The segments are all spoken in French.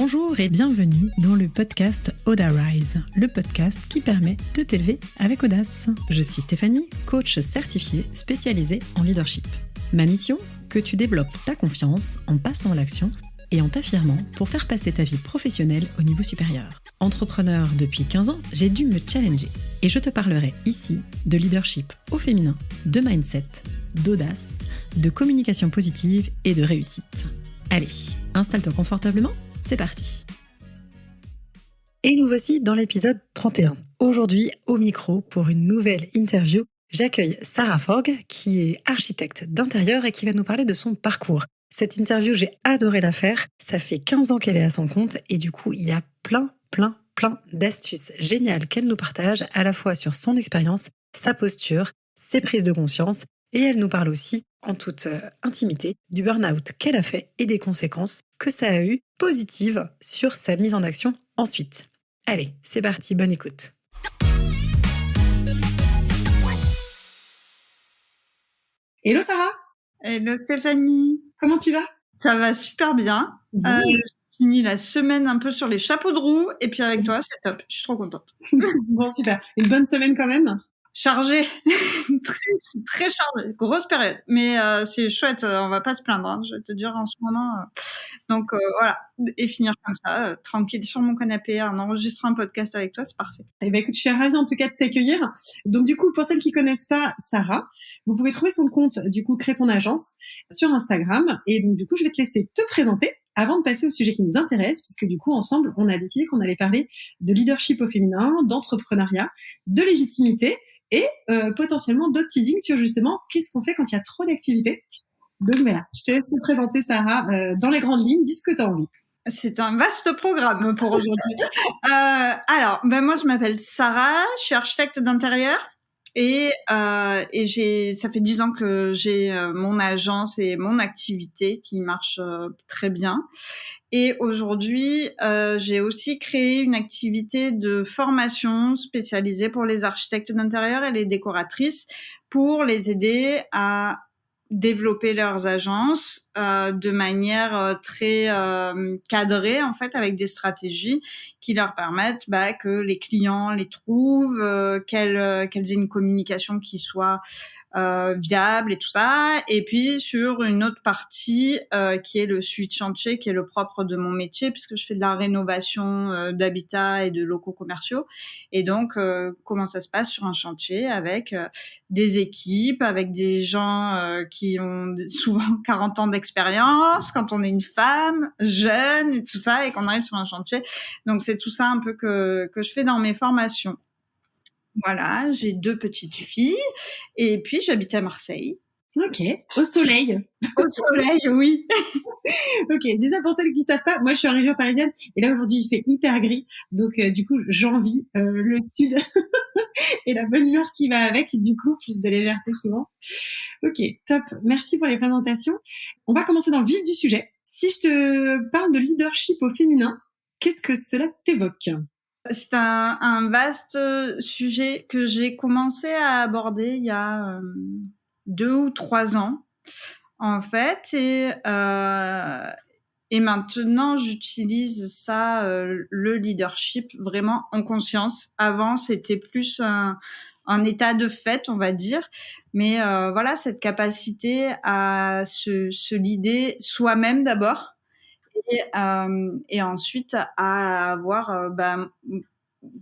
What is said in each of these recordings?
Bonjour et bienvenue dans le podcast Audarise, le podcast qui permet de t'élever avec audace. Je suis Stéphanie, coach certifiée spécialisée en leadership. Ma mission, que tu développes ta confiance en passant à l'action et en t'affirmant pour faire passer ta vie professionnelle au niveau supérieur. Entrepreneur depuis 15 ans, j'ai dû me challenger et je te parlerai ici de leadership au féminin, de mindset, d'audace, de communication positive et de réussite. Allez, installe-toi confortablement, c'est parti. Et nous voici dans l'épisode 31. Aujourd'hui, au micro pour une nouvelle interview, j'accueille Sarah Forgue qui est architecte d'intérieur et qui va nous parler de son parcours. Cette interview, j'ai adoré la faire. Ça fait 15 ans qu'elle est à son compte et du coup, il y a plein d'astuces géniales qu'elle nous partage à la fois sur son expérience, sa posture, ses prises de conscience et elle nous parle aussi en toute intimité du burn-out qu'elle a fait et des conséquences que ça a eu positives sur sa mise en action ensuite. Allez, c'est parti, bonne écoute. Hello Sarah. Hello Stéphanie. Comment tu vas? Ça va super bien. J'ai fini la semaine un peu sur les chapeaux de roue et puis avec toi, c'est top. Je suis trop contente. Bon, super. Une bonne semaine quand même? Chargée. très chargée. Grosse période. Mais c'est chouette, on va pas se plaindre, hein, je vais te dire en ce moment. Donc voilà. Et finir comme ça, tranquille sur mon canapé, en enregistrant un podcast avec toi, c'est parfait. Eh ben écoute, je suis ravie en tout cas de t'accueillir. Donc du coup, pour celles qui connaissent pas Sarah, vous pouvez trouver son compte, du coup, Crée ton agence sur Instagram. Et donc du coup, je vais te laisser te présenter avant de passer au sujet qui nous intéresse, puisque du coup, ensemble, on a décidé qu'on allait parler de leadership au féminin, d'entrepreneuriat, de légitimité et potentiellement d'autres teasings sur justement qu'est-ce qu'on fait quand il y a trop d'activités. Donc voilà, je te laisse te présenter Sarah dans les grandes lignes, dis ce que tu as envie. C'est un vaste programme pour aujourd'hui. Alors, moi je m'appelle Sarah, je suis architecte d'intérieur et ça fait 10 ans que j'ai mon agence et mon activité qui marche très bien. Et aujourd'hui, j'ai aussi créé une activité de formation spécialisée pour les architectes d'intérieur et les décoratrices pour les aider à développer leurs agences de manière très cadrée en fait, avec des stratégies qui leur permettent que les clients les trouvent, qu'elles aient une communication qui soit viable et tout ça. Et puis sur une autre partie qui est le suivi de chantier, qui est le propre de mon métier, puisque je fais de la rénovation d'habitat et de locaux commerciaux. Et donc comment ça se passe sur un chantier avec des équipes, avec des gens qui ont souvent 40 ans d'expérience, quand on est une femme jeune et tout ça, et qu'on arrive sur un chantier. Donc c'est tout ça un peu que je fais dans mes formations. Voilà, j'ai 2 petites filles et puis j'habite à Marseille. Ok, au soleil. Au soleil, oui. Ok, je dis ça pour celles qui ne savent pas, moi je suis en région parisienne et là aujourd'hui il fait hyper gris, donc du coup j'envie le sud et la bonne humeur qui va avec, du coup plus de légèreté souvent. Ok, top, merci pour les présentations. On va commencer dans le vif du sujet. Si je te parle de leadership au féminin, qu'est-ce que cela t'évoque ? C'est un vaste sujet que j'ai commencé à aborder il y a 2 ou 3 ans, en fait, et maintenant j'utilise ça, le leadership, vraiment en conscience. Avant, c'était plus un état de fait, on va dire, mais voilà, cette capacité à se leader soi-même d'abord. Et ensuite à avoir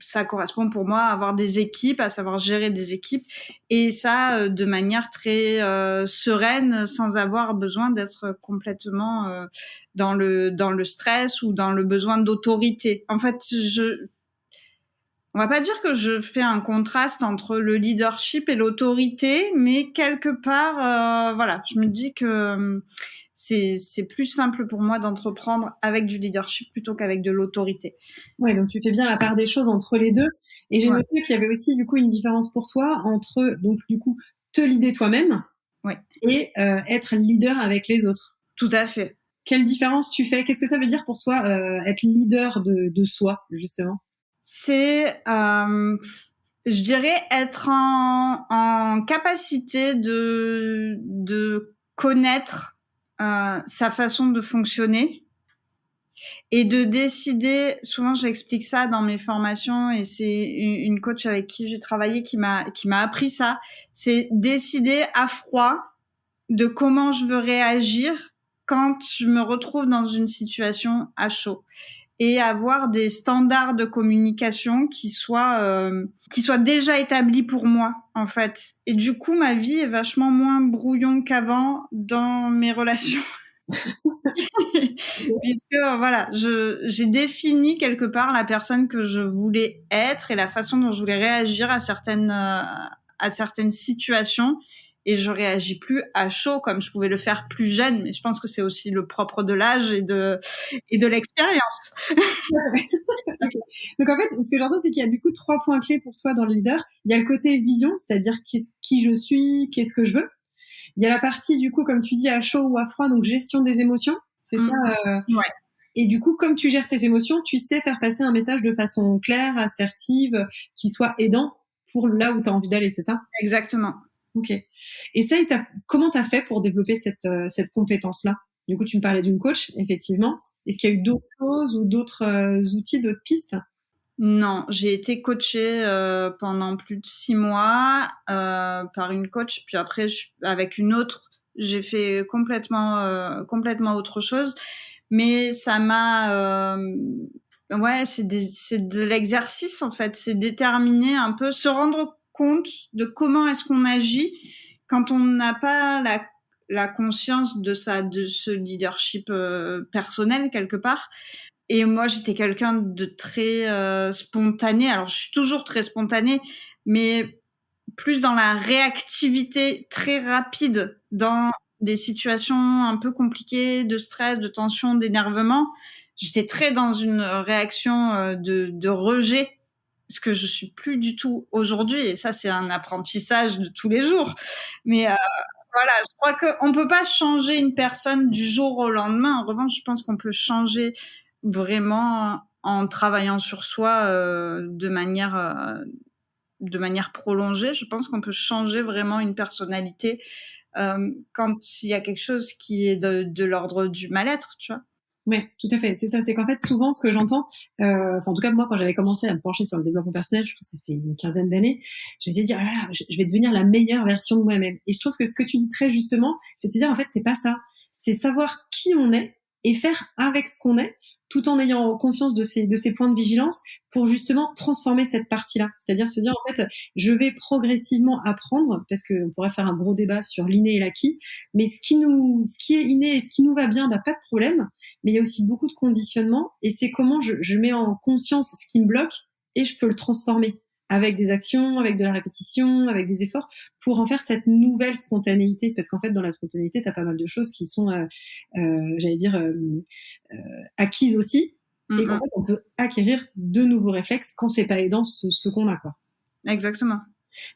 ça correspond pour moi à avoir des équipes, à savoir gérer des équipes, et ça de manière très sereine, sans avoir besoin d'être complètement dans le stress ou dans le besoin d'autorité. En fait, on va pas dire que je fais un contraste entre le leadership et l'autorité, mais quelque part, voilà, je me dis que c'est plus simple pour moi d'entreprendre avec du leadership plutôt qu'avec de l'autorité. Ouais, donc tu fais bien la part des choses entre les deux. Et j'ai noté qu'il y avait aussi du coup une différence pour toi entre donc du coup te leader toi-même et être leader avec les autres. Tout à fait. Quelle différence tu fais? Qu'est-ce que ça veut dire pour toi être leader de soi justement? C'est je dirais être en capacité de connaître sa façon de fonctionner Et de décider, souvent j'explique ça dans mes formations et c'est une coach avec qui j'ai travaillé qui m'a appris ça, c'est décider à froid de comment je veux réagir quand je me retrouve dans une situation à chaud et avoir des standards de communication qui soient déjà établis pour moi en fait. Et du coup, ma vie est vachement moins brouillon qu'avant dans mes relations. Puisque voilà, j'ai défini quelque part la personne que je voulais être et la façon dont je voulais réagir à certaines situations. Et je réagis plus à chaud comme je pouvais le faire plus jeune, mais je pense que c'est aussi le propre de l'âge et de l'expérience. Okay. Donc en fait, ce que j'entends, c'est qu'il y a du coup 3 points clés pour toi dans le leader. Il y a le côté vision, c'est-à-dire qui je suis, qu'est-ce que je veux. Il y a la partie du coup, comme tu dis, à chaud ou à froid, donc gestion des émotions, c'est ça. Ouais. Et du coup, comme tu gères tes émotions, tu sais faire passer un message de façon claire, assertive, qui soit aidant pour là où tu as envie d'aller, c'est ça? Exactement. Ok. Et ça, comment t'as fait pour développer cette compétence-là? Du coup, tu me parlais d'une coach, effectivement. Est-ce qu'il y a eu d'autres choses ou d'autres outils, d'autres pistes? Non, j'ai été coachée pendant plus de 6 mois par une coach, puis après avec une autre, j'ai fait complètement autre chose. Mais ça m'a ouais, c'est de l'exercice en fait, c'est déterminer un peu, se rendre compte de comment est-ce qu'on agit quand on n'a pas la conscience de ce leadership personnel quelque part. Et moi, j'étais quelqu'un de très spontané. Alors, je suis toujours très spontanée, mais plus dans la réactivité très rapide dans des situations un peu compliquées, de stress, de tension, d'énervement. J'étais très dans une réaction de rejet, ce que je suis plus du tout aujourd'hui. Et ça, c'est un apprentissage de tous les jours. Mais voilà, je crois qu'on peut pas changer une personne du jour au lendemain. En revanche, je pense qu'on peut changer vraiment en travaillant sur soi de manière prolongée. Je pense qu'on peut changer vraiment une personnalité quand il y a quelque chose qui est de l'ordre du mal-être, tu vois. Oui, tout à fait. C'est ça. C'est qu'en fait, souvent, ce que j'entends, en tout cas, moi, quand j'avais commencé à me pencher sur le développement personnel, je crois que ça fait une quinzaine d'années, je me suis dit, oh là là, je vais devenir la meilleure version de moi-même. Et je trouve que ce que tu dis très justement, c'est de te dire, en fait, c'est pas ça. C'est savoir qui on est et faire avec ce qu'on est, tout en ayant conscience de ces points de vigilance pour justement transformer cette partie-là. C'est-à-dire se dire, en fait, je vais progressivement apprendre, parce qu'on pourrait faire un gros débat sur l'inné et l'acquis, mais ce qui est inné et ce qui nous va bien, bah, pas de problème. Mais il y a aussi beaucoup de conditionnement et c'est comment je mets en conscience ce qui me bloque et je peux le transformer avec des actions, avec de la répétition, avec des efforts pour en faire cette nouvelle spontanéité. Parce qu'en fait, dans la spontanéité, t'as pas mal de choses qui sont, j'allais dire, acquises aussi. Et qu'en fait, on peut acquérir de nouveaux réflexes quand c'est pas aidant ce qu'on a, quoi. Exactement.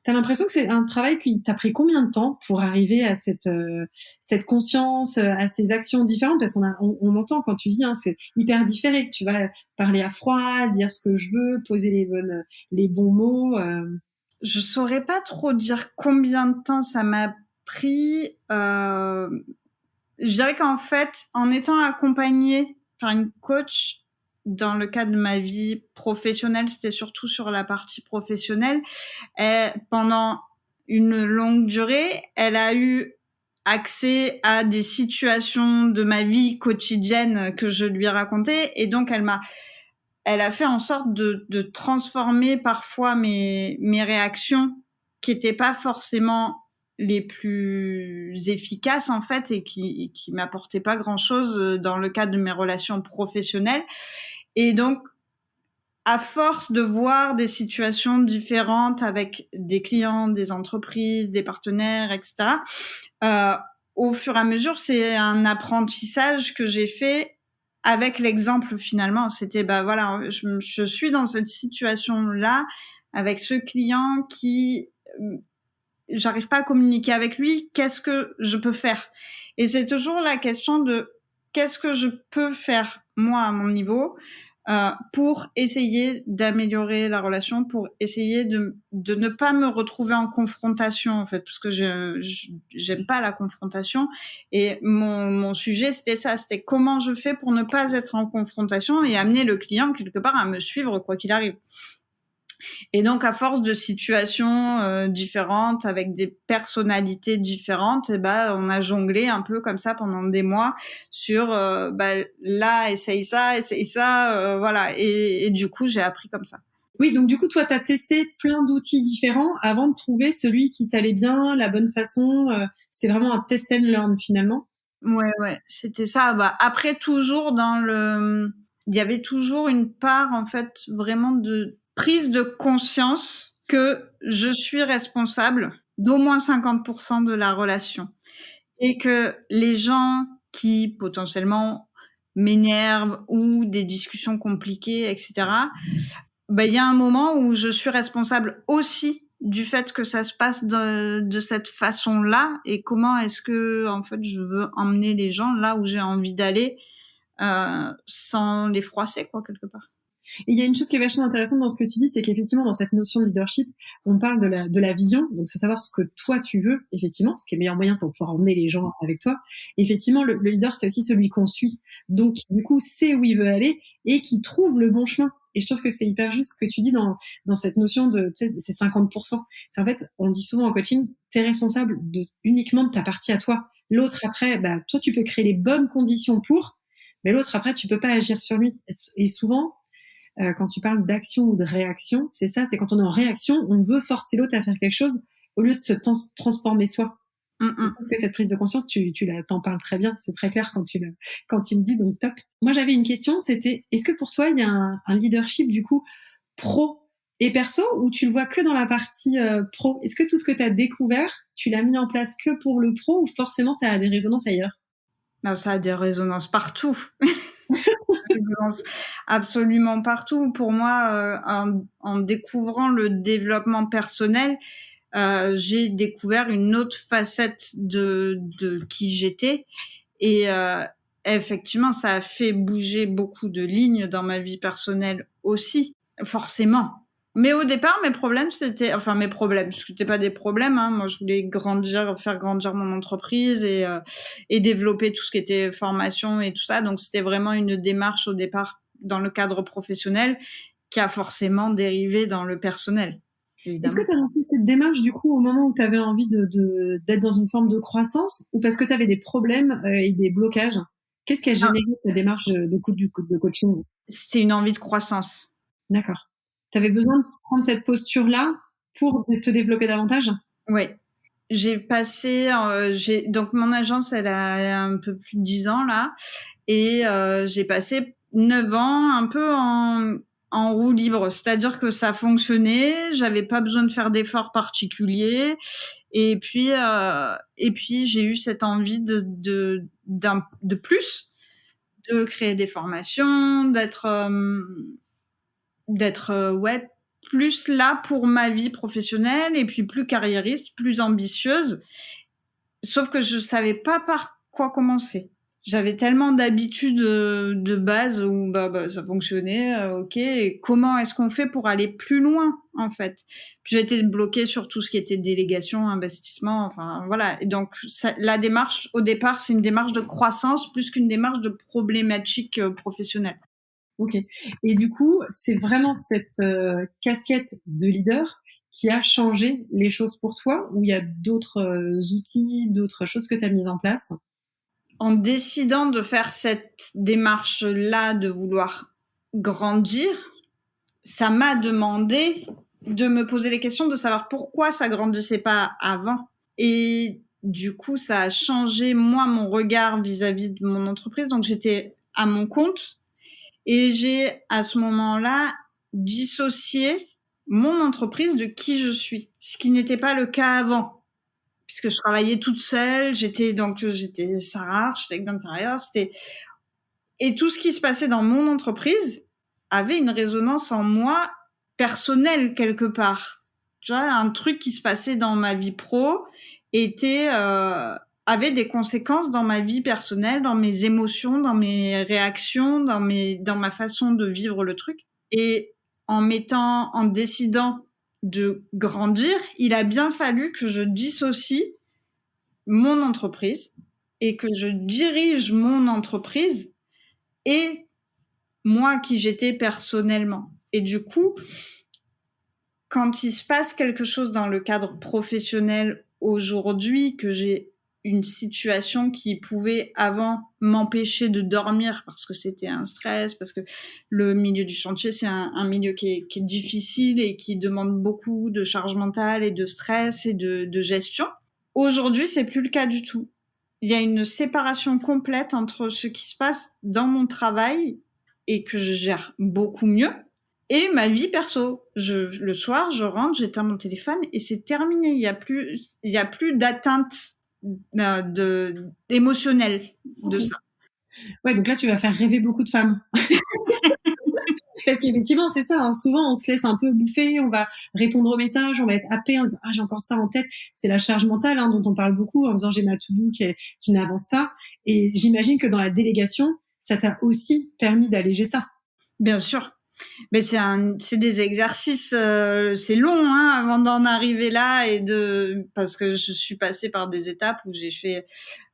T'as l'impression que c'est un travail qui t'a pris combien de temps pour arriver à cette conscience, à ces actions différentes? Parce on entend quand tu dis, hein, c'est hyper différé. Tu vas parler à froid, dire ce que je veux, poser les bons mots. Je saurais pas trop dire combien de temps ça m'a pris. Je dirais qu'en fait, en étant accompagnée par une coach, dans le cadre de ma vie professionnelle, c'était surtout sur la partie professionnelle. Pendant une longue durée, elle a eu accès à des situations de ma vie quotidienne que je lui ai racontées, et donc elle a fait en sorte de transformer parfois mes réactions qui étaient pas forcément les plus efficaces en fait et qui m'apportaient pas grand-chose dans le cadre de mes relations professionnelles. Et donc, à force de voir des situations différentes avec des clients, des entreprises, des partenaires, etc., au fur et à mesure, c'est un apprentissage que j'ai fait avec l'exemple finalement. C'était, bah voilà, je suis dans cette situation-là avec ce client qui j'arrive pas à communiquer avec lui, qu'est-ce que je peux faire? Et c'est toujours la question de qu'est-ce que je peux faire moi à mon niveau pour essayer d'améliorer la relation, pour essayer de ne pas me retrouver en confrontation, en fait, parce que j'aime pas la confrontation. Et mon sujet, c'était ça, c'était comment je fais pour ne pas être en confrontation et amener le client quelque part à me suivre quoi qu'il arrive. Et donc, à force de situations différentes, avec des personnalités différentes, et on a jonglé un peu comme ça pendant des mois sur là, essaye ça, voilà. Et du coup, j'ai appris comme ça. Oui, donc du coup, toi, tu as testé plein d'outils différents avant de trouver celui qui t'allait bien, la bonne façon. C'était vraiment un test and learn finalement. Ouais, c'était ça. Après, toujours il y avait toujours une part, en fait, vraiment de prise de conscience que je suis responsable d'au moins 50% de la relation. Et que les gens qui, potentiellement, m'énervent ou des discussions compliquées, etc., il y a un moment où je suis responsable aussi du fait que ça se passe de cette façon-là et comment est-ce que en fait je veux emmener les gens là où j'ai envie d'aller sans les froisser quoi quelque part. Et il y a une chose qui est vachement intéressante dans ce que tu dis, c'est qu'effectivement dans cette notion de leadership, on parle de la vision, donc c'est savoir ce que toi tu veux effectivement, ce qui est le meilleur moyen pour pouvoir emmener les gens avec toi. Effectivement, le leader c'est aussi celui qu'on suit, donc du coup sait où il veut aller et qui trouve le bon chemin. Et je trouve que c'est hyper juste ce que tu dis dans cette notion de, tu sais, c'est 50%. C'est en fait, on dit souvent en coaching, t'es responsable uniquement de ta partie à toi. L'autre après, toi tu peux créer les bonnes conditions pour, mais l'autre après tu peux pas agir sur lui. Et souvent, quand tu parles d'action ou de réaction, c'est ça, c'est quand on est en réaction, on veut forcer l'autre à faire quelque chose au lieu de se transformer soi. Je trouve que cette prise de conscience, t'en parles très bien, c'est très clair quand tu me dis, donc top. Moi, j'avais une question, c'était, est-ce que pour toi, il y a un leadership, du coup, pro et perso, ou tu le vois que dans la partie pro? Est-ce que tout ce que tu as découvert, tu l'as mis en place que pour le pro, ou forcément ça a des résonances ailleurs? Non, ça a des résonances partout. Absolument partout. Pour moi, en découvrant le développement personnel, j'ai découvert une autre facette de qui j'étais et effectivement ça a fait bouger beaucoup de lignes dans ma vie personnelle aussi forcément. Mais au départ mes problèmes c'était c'était pas des problèmes hein. Moi je voulais faire grandir mon entreprise et développer tout ce qui était formation et tout ça, donc c'était vraiment une démarche au départ dans le cadre professionnel qui a forcément dérivé dans le personnel. Évidemment. Est-ce que tu as lancé cette démarche du coup au moment où tu avais envie d'être dans une forme de croissance ou parce que tu avais des problèmes et des blocages? Qu'est-ce qui a généré ta démarche de coaching? C'était une envie de croissance. D'accord. Tu avais besoin de prendre cette posture-là pour te développer davantage? Oui. J'ai passé, donc mon agence, elle a un peu plus de 10 ans là, et j'ai passé 9 ans un peu en roue libre, c'est-à-dire que ça fonctionnait, j'avais pas besoin de faire d'efforts particuliers, et puis j'ai eu cette envie de plus, de créer des formations, d'être plus là pour ma vie professionnelle et puis plus carriériste, plus ambitieuse. Sauf que je savais pas par quoi commencer. J'avais tellement d'habitudes de base où ça fonctionnait, ok. Et comment est-ce qu'on fait pour aller plus loin en fait? Puis j'ai été bloquée sur tout ce qui était délégation, investissement, enfin voilà. Et donc la démarche au départ, c'est une démarche de croissance plus qu'une démarche de problématique professionnelle. Ok. Et du coup, c'est vraiment cette casquette de leader qui a changé les choses pour toi, ou il y a d'autres outils, d'autres choses que tu as mises en place? En décidant de faire cette démarche-là, de vouloir grandir, ça m'a demandé de me poser les questions, de savoir pourquoi ça grandissait pas avant. Et du coup, ça a changé, moi, mon regard vis-à-vis de mon entreprise. Donc, j'étais à mon compte et j'ai, à ce moment-là, dissocié mon entreprise de qui je suis, ce qui n'était pas le cas avant. Puisque je travaillais toute seule, j'étais Sarah, architecte d'intérieur, et tout ce qui se passait dans mon entreprise avait une résonance en moi personnelle quelque part. Tu vois, un truc qui se passait dans ma vie pro était avait des conséquences dans ma vie personnelle, dans mes émotions, dans mes réactions, dans ma façon de vivre le truc. Et en décidant de grandir, il a bien fallu que je dissocie mon entreprise et que je dirige mon entreprise et moi qui j'étais personnellement. Et du coup, quand il se passe quelque chose dans le cadre professionnel aujourd'hui, que j'ai une situation qui pouvait avant m'empêcher de dormir parce que c'était un stress, parce que le milieu du chantier, c'est un milieu qui est difficile et qui demande beaucoup de charge mentale et de stress et de gestion. Aujourd'hui, c'est plus le cas du tout. Il y a une séparation complète entre ce qui se passe dans mon travail et que je gère beaucoup mieux et ma vie perso. Le soir, je rentre, j'éteins mon téléphone et c'est terminé. Il y a plus d'atteinte émotionnelle de ça. Ouais, donc là, tu vas faire rêver beaucoup de femmes. Parce qu'effectivement, c'est ça. Hein. Souvent, on se laisse un peu bouffer, on va répondre aux messages, on va être happé en disant « Ah, j'ai encore ça en tête ». C'est la charge mentale dont on parle beaucoup en disant « J'ai ma to-do qui n'avance pas ». Et j'imagine que dans la délégation, ça t'a aussi permis d'alléger ça. Bien sûr. Mais c'est des exercices, c'est long avant d'en arriver là parce que je suis passée par des étapes où j'ai fait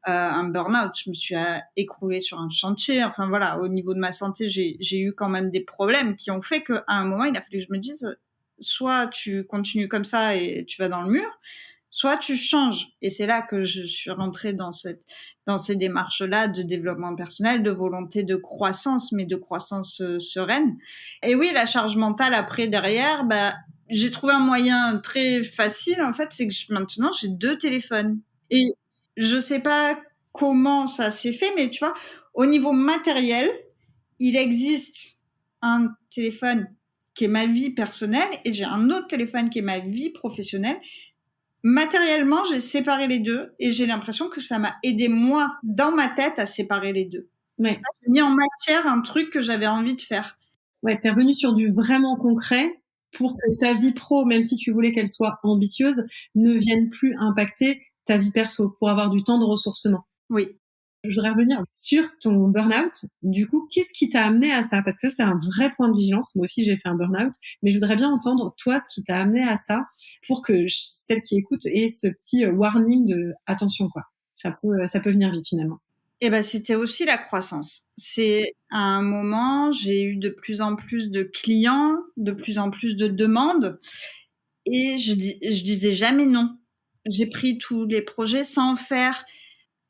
un burn-out, je me suis écroulée sur un chantier. Enfin voilà, au niveau de ma santé, j'ai eu quand même des problèmes qui ont fait qu'à un moment, il a fallu que je me dise, soit tu continues comme ça et tu vas dans le mur, soit tu changes. Et c'est là que je suis rentrée dans ces démarches-là de développement personnel, de volonté de croissance, mais de croissance sereine. Et oui, la charge mentale après, derrière, j'ai trouvé un moyen très facile, en fait, c'est que maintenant, j'ai 2 téléphones. Et je sais pas comment ça s'est fait, mais tu vois, au niveau matériel, il existe un téléphone qui est ma vie personnelle et j'ai un autre téléphone qui est ma vie professionnelle. Matériellement, j'ai séparé les deux et j'ai l'impression que ça m'a aidé moi dans ma tête à séparer les deux. Ouais. J'ai mis en matière un truc que j'avais envie de faire. Ouais, t'es revenu sur du vraiment concret pour que ta vie pro, même si tu voulais qu'elle soit ambitieuse, ne vienne plus impacter ta vie perso, pour avoir du temps de ressourcement. Oui. Je voudrais revenir sur ton burn-out. Du coup, qu'est-ce qui t'a amené à ça? Parce que ça, c'est un vrai point de vigilance. Moi aussi, j'ai fait un burn-out. Mais je voudrais bien entendre, toi, ce qui t'a amené à ça pour que celles qui écoutent aient ce petit warning de attention, quoi. Ça peut venir vite, finalement. C'était aussi la croissance. C'est à un moment, j'ai eu de plus en plus de clients, de plus en plus de demandes. Et je disais jamais non. J'ai pris tous les projets sans faire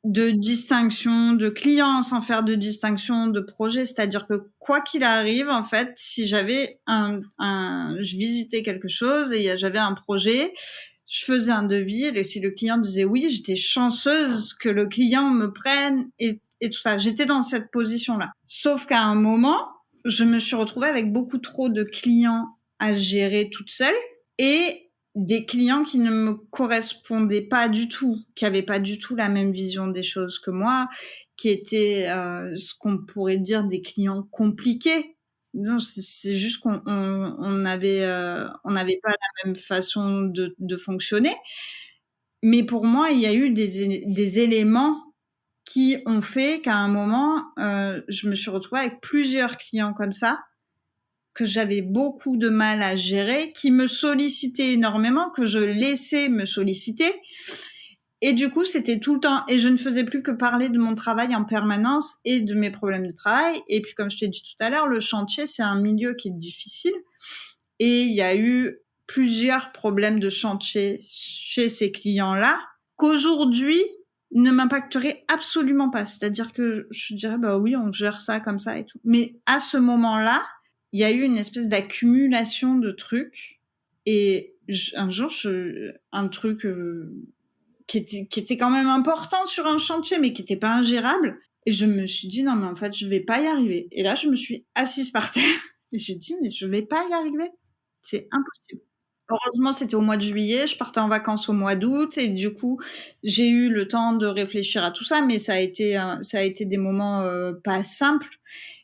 de distinction de clients, sans faire de distinction de projet. C'est-à-dire que quoi qu'il arrive, en fait, si j'avais je visitais quelque chose et j'avais un projet, je faisais un devis et si le client disait oui, j'étais chanceuse que le client me prenne et tout ça. J'étais dans cette position-là. Sauf qu'à un moment, je me suis retrouvée avec beaucoup trop de clients à gérer toute seule et des clients qui ne me correspondaient pas du tout, qui avaient pas du tout la même vision des choses que moi, qui étaient ce qu'on pourrait dire des clients compliqués. Non, c'est juste qu'on n'avait pas la même façon de fonctionner. Mais pour moi, il y a eu des éléments qui ont fait qu'à un moment, je me suis retrouvée avec plusieurs clients comme ça, que j'avais beaucoup de mal à gérer, qui me sollicitaient énormément, que je laissais me solliciter. Et du coup, c'était tout le temps. Et je ne faisais plus que parler de mon travail en permanence et de mes problèmes de travail. Et puis, comme je t'ai dit tout à l'heure, le chantier, c'est un milieu qui est difficile. Et il y a eu plusieurs problèmes de chantier chez ces clients-là qu'aujourd'hui ne m'impacteraient absolument pas. C'est-à-dire que je dirais, oui, on gère ça comme ça et tout. Mais à ce moment-là, il y a eu une espèce d'accumulation de trucs. Et un jour, un truc qui était quand même important sur un chantier, mais qui était pas ingérable. Et je me suis dit, non, mais en fait, je vais pas y arriver. Et là, je me suis assise par terre. Et j'ai dit, mais je vais pas y arriver. C'est impossible. Heureusement, c'était au mois de juillet. Je partais en vacances au mois d'août. Et du coup, j'ai eu le temps de réfléchir à tout ça. Mais ça a été des moments pas simples.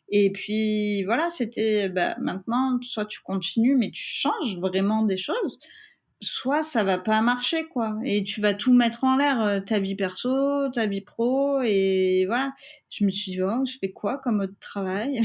Et puis voilà, c'était maintenant, soit tu continues, mais tu changes vraiment des choses, soit ça va pas marcher, quoi. Et tu vas tout mettre en l'air, ta vie perso, ta vie pro, et voilà. Je me suis dit, oh, je fais quoi comme autre travail?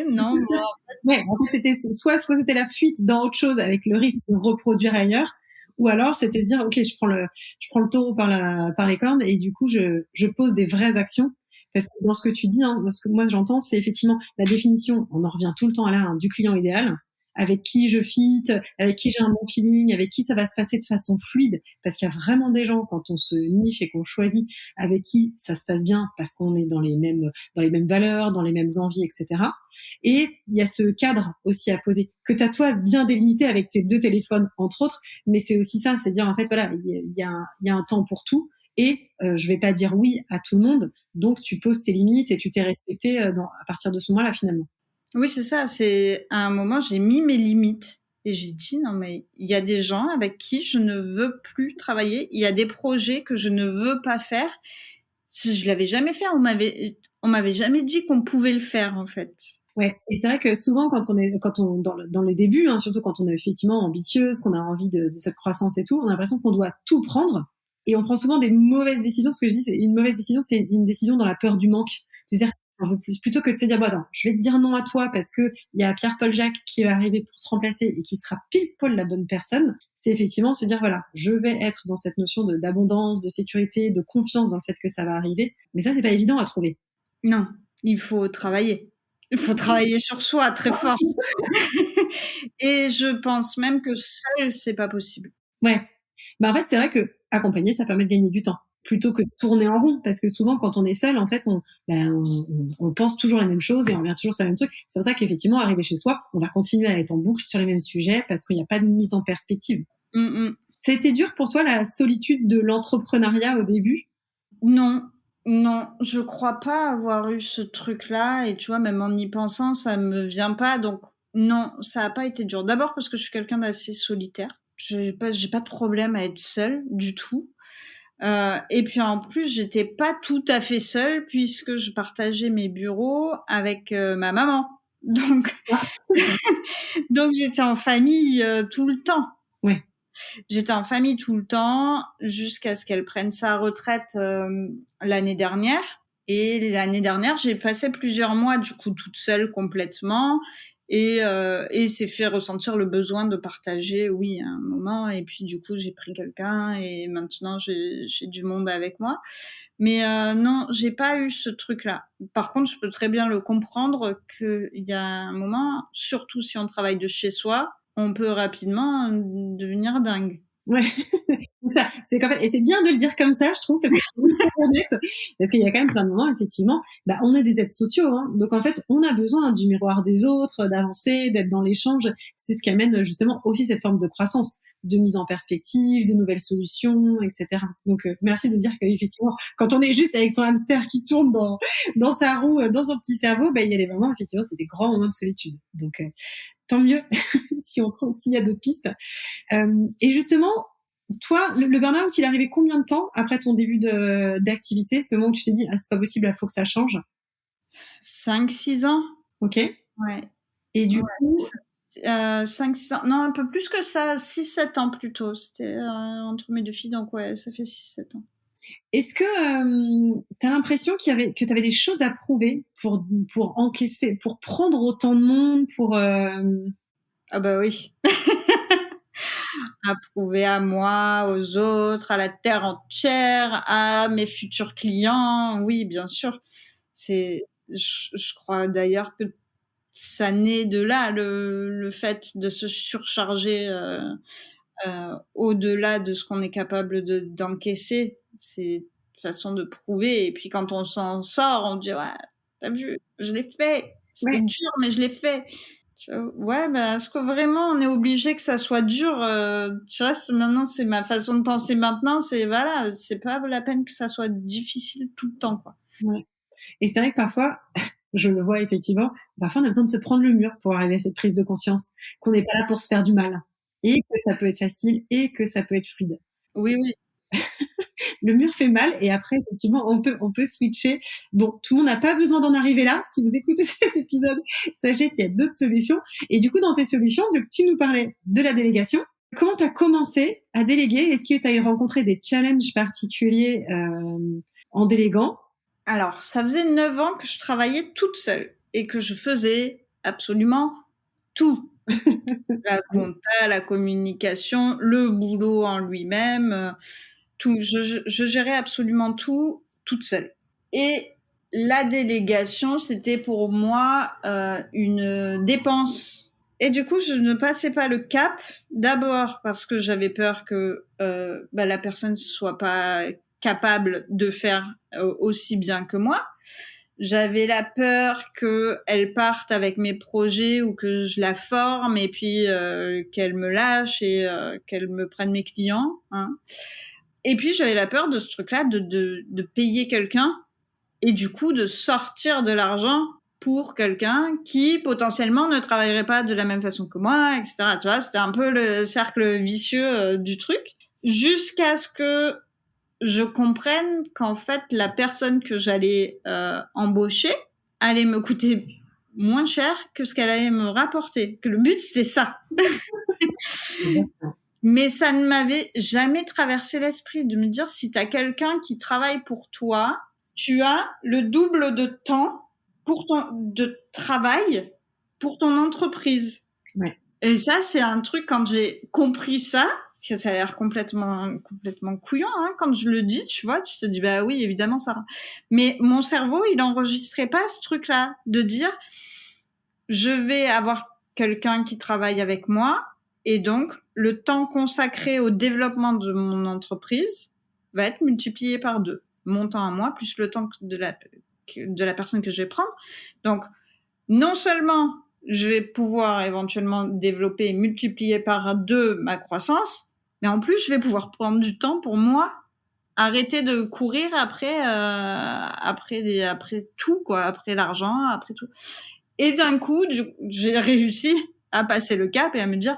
Non, bon. Ouais, en fait, c'était soit c'était la fuite dans autre chose avec le risque de reproduire ailleurs, ou alors c'était se dire, ok, je prends le taureau par les cornes et du coup, je pose des vraies actions. Parce que dans ce que tu dis, hein, ce que moi j'entends, c'est effectivement la définition, on en revient tout le temps à là, hein, du client idéal, avec qui je fit, avec qui j'ai un bon feeling, avec qui ça va se passer de façon fluide, parce qu'il y a vraiment des gens, quand on se niche et qu'on choisit, avec qui ça se passe bien, parce qu'on est dans les mêmes valeurs, dans les mêmes envies, etc. Et il y a ce cadre aussi à poser, que tu as toi bien délimité avec tes 2 téléphones, entre autres, mais c'est aussi ça, c'est dire en fait, voilà, il y a un temps pour tout, et je vais pas dire oui à tout le monde, donc tu poses tes limites et tu t'es respecté à partir de ce moment-là, finalement. Oui, c'est ça. C'est à un moment, j'ai mis mes limites et j'ai dit non, mais il y a des gens avec qui je ne veux plus travailler. Il y a des projets que je ne veux pas faire. Je l'avais jamais fait. On m'avait jamais dit qu'on pouvait le faire, en fait. Ouais, et c'est vrai que souvent quand on dans les débuts, hein, surtout quand on est effectivement ambitieuse, qu'on a envie de cette croissance et tout, on a l'impression qu'on doit tout prendre, et on prend souvent des mauvaises décisions. Ce que je dis, c'est une mauvaise décision, c'est une décision dans la peur du manque. C'est-à-dire un peu plus, plutôt que de se dire, bon, attends, je vais te dire non à toi parce que il y a Pierre-Paul Jacques qui va arriver pour te remplacer et qui sera pile poil la bonne personne. C'est effectivement se dire, voilà, je vais être dans cette notion d'abondance, de sécurité, de confiance dans le fait que ça va arriver. Mais ça, c'est pas évident à trouver. Non, il faut travailler. Il faut travailler sur soi très fort. Et je pense même que seul, c'est pas possible. Ouais. Bah, en fait, c'est vrai que accompagner, ça permet de gagner du temps, plutôt que de tourner en rond, parce que souvent, quand on est seul, en fait, on pense toujours la même chose et on revient toujours sur le même truc. C'est pour ça qu'effectivement, arriver chez soi, on va continuer à être en boucle sur les mêmes sujets parce qu'il n'y a pas de mise en perspective. Ça a été dur pour toi, la solitude de l'entrepreneuriat au début? Non, je crois pas avoir eu ce truc-là, et tu vois, même en y pensant, ça me vient pas, donc non, ça a pas été dur. D'abord parce que je suis quelqu'un d'assez solitaire. J'ai pas de problème à être seule du tout. Et puis en plus, j'étais pas tout à fait seule puisque je partageais mes bureaux avec ma maman. Donc, donc j'étais en famille tout le temps. Ouais. J'étais en famille tout le temps jusqu'à ce qu'elle prenne sa retraite l'année dernière. Et l'année dernière, j'ai passé plusieurs mois du coup toute seule complètement. Et c'est fait ressentir le besoin de partager, oui, un moment. Et puis du coup, j'ai pris quelqu'un et maintenant j'ai du monde avec moi. Mais non, j'ai pas eu ce truc-là. Par contre, je peux très bien le comprendre qu'il y a un moment, surtout si on travaille de chez soi, on peut rapidement devenir dingue. Ouais, ça, c'est quand même, et c'est bien de le dire comme ça, je trouve, parce que c'est hyper honnête, parce qu'il y a quand même plein de moments, effectivement, bah, on est des êtres sociaux, hein, donc en fait, on a besoin du miroir des autres, d'avancer, d'être dans l'échange. C'est ce qui amène justement aussi cette forme de croissance, de mise en perspective, de nouvelles solutions, etc. Donc merci de dire qu'effectivement, quand on est juste avec son hamster qui tourne dans sa roue, dans son petit cerveau, bah, il y a des moments, effectivement, c'est des grands moments de solitude. Donc tant mieux s'il y a d'autres pistes. Et justement, toi, le burn-out, il est arrivé combien de temps après ton début d'activité, ce moment où tu t'es dit, ah, c'est pas possible, il faut que ça change? 5-6 ans. Ok. Ouais. Et du coup 5-6 ans, non, un peu plus que ça, 6-7 ans plutôt. C'était entre mes 2 filles, donc ouais, ça fait 6-7 ans. Est-ce que tu as l'impression que tu avais des choses à prouver pour encaisser, pour prendre autant de monde, pour Ah bah oui. À prouver à moi, aux autres, à la terre entière, à mes futurs clients. Oui, bien sûr. Je crois d'ailleurs que ça naît de là, le fait de se surcharger au-delà de ce qu'on est capable d'encaisser. C'est une façon de prouver. Et puis quand on s'en sort, on dit, ouais, t'as vu, je l'ai fait. C'était dur, mais je l'ai fait. Ouais, bah, est-ce que vraiment on est obligé que ça soit dur? Tu vois, maintenant, c'est ma façon de penser maintenant. C'est, voilà, c'est pas la peine que ça soit difficile tout le temps, quoi. Ouais. Et c'est vrai que parfois, je le vois effectivement, parfois on a besoin de se prendre le mur pour arriver à cette prise de conscience, qu'on n'est pas là pour se faire du mal. Et que ça peut être facile et que ça peut être fluide. Oui, oui. Le mur fait mal et après, effectivement, on peut switcher. Bon, tout le monde n'a pas besoin d'en arriver là. Si vous écoutez cet épisode, sachez qu'il y a d'autres solutions. Et du coup, dans tes solutions, tu nous parlais de la délégation. Comment tu as commencé à déléguer? Est-ce que tu as rencontré des challenges particuliers en déléguant? Alors, ça faisait 9 ans que je travaillais toute seule et que je faisais absolument tout. La compta, la communication, le boulot en lui-même, tout. Je gérais absolument tout toute seule. Et la délégation, c'était pour moi une dépense. Et du coup, je ne passais pas le cap. D'abord parce que j'avais peur que la personne soit pas capable de faire aussi bien que moi. J'avais la peur qu'elle parte avec mes projets ou que je la forme et puis qu'elle me lâche et qu'elle me prenne mes clients. Hein. Et puis j'avais la peur de ce truc-là, de payer quelqu'un et du coup de sortir de l'argent pour quelqu'un qui potentiellement ne travaillerait pas de la même façon que moi, etc. Tu vois, c'était un peu le cercle vicieux du truc. Jusqu'à ce que je comprenne qu'en fait, la personne que j'allais embaucher allait me coûter moins cher que ce qu'elle allait me rapporter. Que le but, c'était ça. Mais ça ne m'avait jamais traversé l'esprit de me dire, si tu as quelqu'un qui travaille pour toi, tu as le double de temps de travail pour ton entreprise. Ouais. Et ça, c'est un truc, quand j'ai compris ça a l'air complètement couillon, hein, quand je le dis, tu vois, tu te dis, bah oui, évidemment, ça. Mais mon cerveau, il enregistrait pas ce truc-là, de dire, je vais avoir quelqu'un qui travaille avec moi, et donc, le temps consacré au développement de mon entreprise va être multiplié par 2. Mon temps à moi, plus le temps de la personne que je vais prendre. Donc, non seulement je vais pouvoir éventuellement développer et multiplier par 2 ma croissance, mais en plus, je vais pouvoir prendre du temps pour moi, arrêter de courir après tout, quoi, après l'argent, après tout. Et d'un coup, j'ai réussi à passer le cap et à me dire,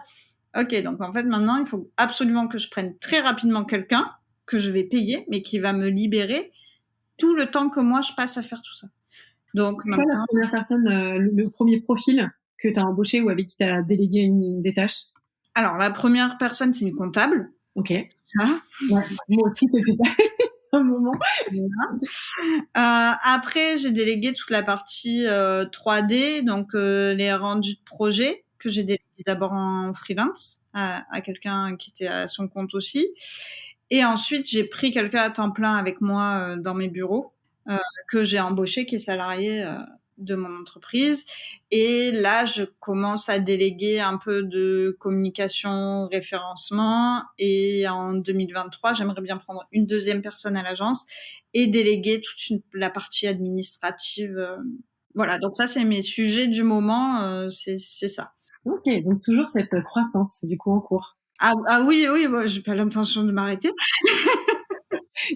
ok, donc en fait, maintenant, il faut absolument que je prenne très rapidement quelqu'un que je vais payer, mais qui va me libérer tout le temps que moi, je passe à faire tout ça. Donc, c'est quoi la première personne, le premier profil que tu as embauché ou avec qui tu as délégué des tâches? Alors, la première personne, c'est une comptable. Ok. Ah. Ouais, moi aussi, c'était ça. Un moment. Après, j'ai délégué toute la partie 3D, donc les rendus de projet que j'ai délégué d'abord en freelance à quelqu'un qui était à son compte aussi. Et ensuite, j'ai pris quelqu'un à temps plein avec moi dans mes bureaux que j'ai embauché, qui est salarié de mon entreprise. Et là, je commence à déléguer un peu de communication, référencement. Et en 2023, j'aimerais bien prendre une deuxième personne à l'agence et déléguer toute la partie administrative. Voilà, donc ça, c'est mes sujets du moment. C'est ça. Ok, donc toujours cette croissance, du coup, en cours. Ah oui, moi, j'ai pas l'intention de m'arrêter.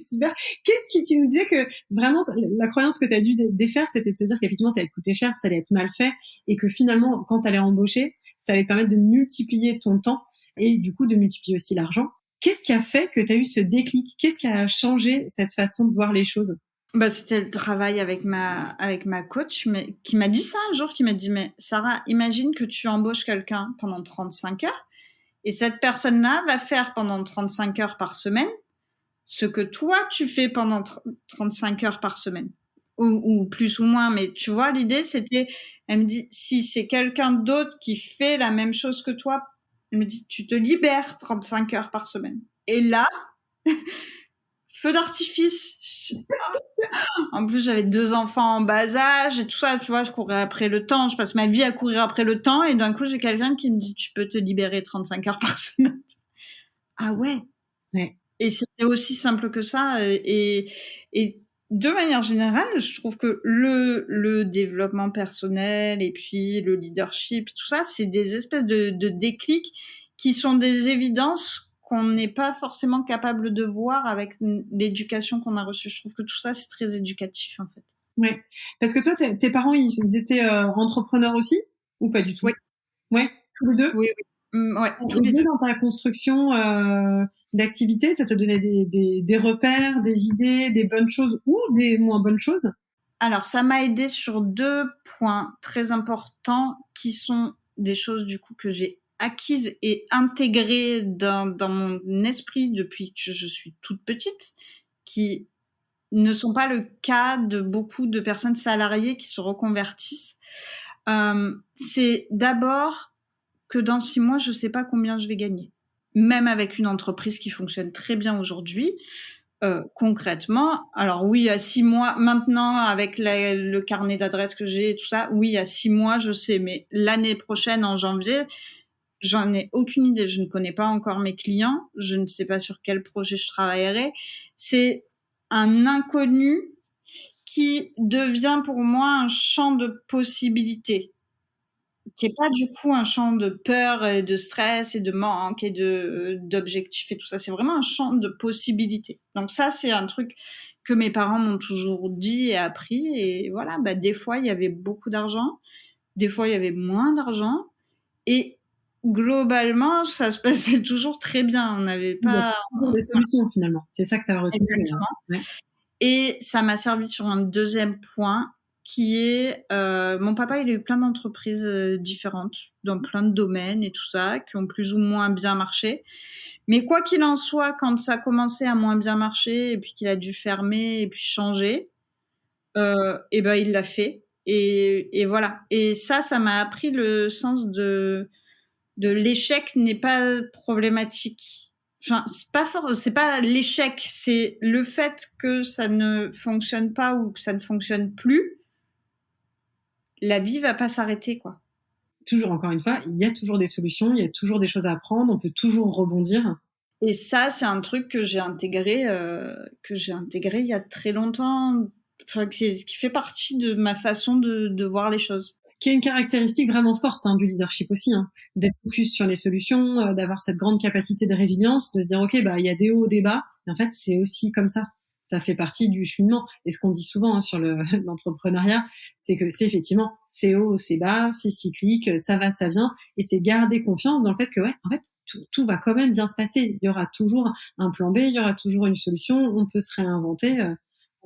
Super. Qu'est-ce qui, tu nous disais que vraiment la croyance que tu as dû défaire, c'était de te dire qu'effectivement ça allait te coûter cher, ça allait être mal fait, et que finalement quand tu allais embaucher, ça allait te permettre de multiplier ton temps et du coup de multiplier aussi l'argent. Qu'est-ce qui a fait que tu as eu ce déclic? Qu'est-ce qui a changé cette façon de voir les choses? Bah, c'était le travail avec ma coach, mais qui m'a dit ça un jour, qui m'a dit, mais Sarah, imagine que tu embauches quelqu'un pendant 35 heures et cette personne-là va faire pendant 35 heures par semaine ce que toi tu fais pendant 35 heures par semaine, ou plus ou moins, mais tu vois, l'idée c'était, elle me dit, si c'est quelqu'un d'autre qui fait la même chose que toi, elle me dit, tu te libères 35 heures par semaine. Et là, feu d'artifice. En plus, j'avais 2 enfants en bas âge et tout ça, tu vois, je courais après le temps, je passe ma vie à courir après le temps, et d'un coup, j'ai quelqu'un qui me dit, tu peux te libérer 35 heures par semaine. Ah ouais. Ouais. Et c'était aussi simple que ça. Et de manière générale, je trouve que le développement personnel et puis le leadership, tout ça, c'est des espèces de déclics qui sont des évidences qu'on n'est pas forcément capable de voir avec l'éducation qu'on a reçue. Je trouve que tout ça, c'est très éducatif, en fait. Ouais. Parce que toi, tes parents, ils étaient entrepreneurs aussi, ou pas du tout? Oui. Ouais, tous les deux? Oui. Ouais, tous les deux. Dans ta construction d'activité, ça te donnait des repères, des idées, des bonnes choses ou des moins bonnes choses? Alors, ça m'a aidé sur 2 points très importants qui sont des choses, du coup, que j'ai acquises et intégrées dans mon esprit depuis que je suis toute petite, qui ne sont pas le cas de beaucoup de personnes salariées qui se reconvertissent. C'est d'abord que dans 6 mois, je sais pas combien je vais gagner. Même avec une entreprise qui fonctionne très bien aujourd'hui, concrètement, alors oui, à 6 mois, maintenant, avec le carnet d'adresses que j'ai et tout ça, oui, à 6 mois, je sais, mais l'année prochaine, en janvier, j'en ai aucune idée. Je ne connais pas encore mes clients. Je ne sais pas sur quel projet je travaillerai. C'est un inconnu qui devient pour moi un champ de possibilités, qui est pas du coup un champ de peur et de stress et de manque et d'objectifs et tout ça. C'est vraiment un champ de possibilités. Donc ça, c'est un truc que mes parents m'ont toujours dit et appris. Et voilà, bah, des fois, il y avait beaucoup d'argent. Des fois, il y avait moins d'argent. Et globalement, ça se passait toujours très bien. On n'avait Il y a pas... toujours des solutions, finalement. C'est ça que tu as retenu. Exactement. Ouais. Et ça m'a servi sur un deuxième point qui est... mon papa, il a eu plein d'entreprises différentes dans plein de domaines et tout ça, qui ont plus ou moins bien marché. Mais quoi qu'il en soit, quand ça a commencé à moins bien marcher et puis qu'il a dû fermer et puis changer, et ben il l'a fait. Et voilà. Et ça m'a appris le sens de l'échec n'est pas problématique. Enfin, c'est pas l'échec, c'est le fait que ça ne fonctionne pas ou que ça ne fonctionne plus. La vie va pas s'arrêter, quoi. Toujours, encore une fois, il y a toujours des solutions, il y a toujours des choses à apprendre, on peut toujours rebondir. Et ça, c'est un truc que j'ai intégré il y a très longtemps, enfin, qui fait partie de ma façon de voir les choses. Qui est une caractéristique vraiment forte du leadership aussi, d'être focus sur les solutions, d'avoir cette grande capacité de résilience, de se dire ok, bah il y a des hauts, des bas, et en fait c'est aussi comme ça. Ça fait partie du cheminement. Et ce qu'on dit souvent sur l'entrepreneuriat, c'est que c'est effectivement c'est haut, c'est bas, c'est cyclique, ça va, ça vient, et c'est garder confiance dans le fait que ouais, en fait tout va quand même bien se passer. Il y aura toujours un plan B, il y aura toujours une solution, on peut se réinventer.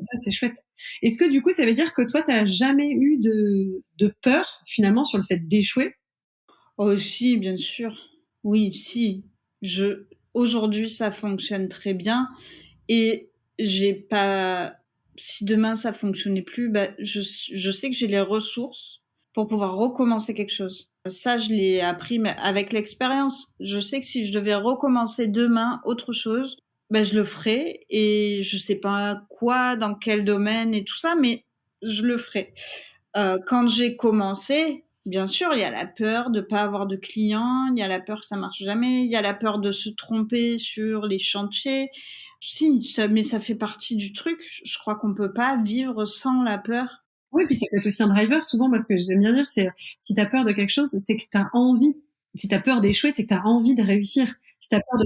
Ça, c'est chouette. Est-ce que du coup, ça veut dire que toi, tu n'as jamais eu de peur finalement sur le fait d'échouer? Oh si, bien sûr. Oui, si. Aujourd'hui, ça fonctionne très bien et j'ai pas. Si demain ça fonctionnait plus, bah je sais que j'ai les ressources pour pouvoir recommencer quelque chose. Ça, je l'ai appris mais avec l'expérience. Je sais que si je devais recommencer demain autre chose, ben je le ferai et je sais pas quoi, dans quel domaine et tout ça, mais je le ferai. Quand j'ai commencé, bien sûr, il y a la peur de pas avoir de clients, il y a la peur que ça marche jamais, il y a la peur de se tromper sur les chantiers. Si, mais ça fait partie du truc. Je crois qu'on peut pas vivre sans la peur. Oui, puis ça peut être aussi un driver. Souvent, moi, ce que j'aime bien dire, c'est si tu as peur de quelque chose, c'est que tu as envie. Si tu as peur d'échouer, c'est que tu as envie de réussir. Si tu as peur